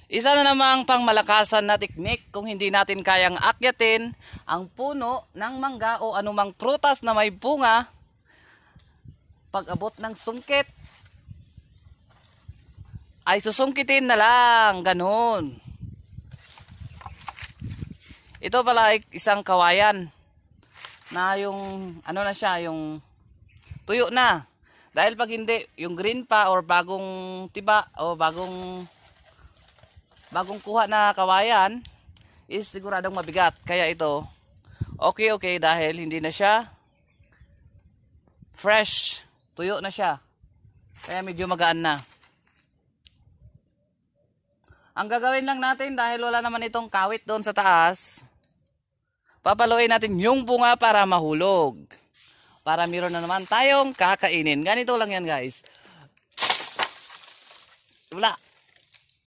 Isa na namang pangmalakasan na teknik kung hindi natin kayang akyatin ang puno ng mangga o anumang prutas na may bunga. Pag abot ng sungkit, ay susungkitin na lang, ganun. Ito pala ay isang kawayan na yung ano na siya, yung tuyo na. Dahil pag hindi, yung green pa or bagong tiba o bagong kuha na kawayan is siguradong mabigat. Kaya ito, okay dahil hindi na siya fresh. Tuyo na siya. Kaya medyo magaan na. Ang gagawin lang natin dahil wala naman itong kawit doon sa taas, papaluin natin yung bunga para mahulog. Para meron na naman tayong kakainin. Ganito lang yan guys. Wala.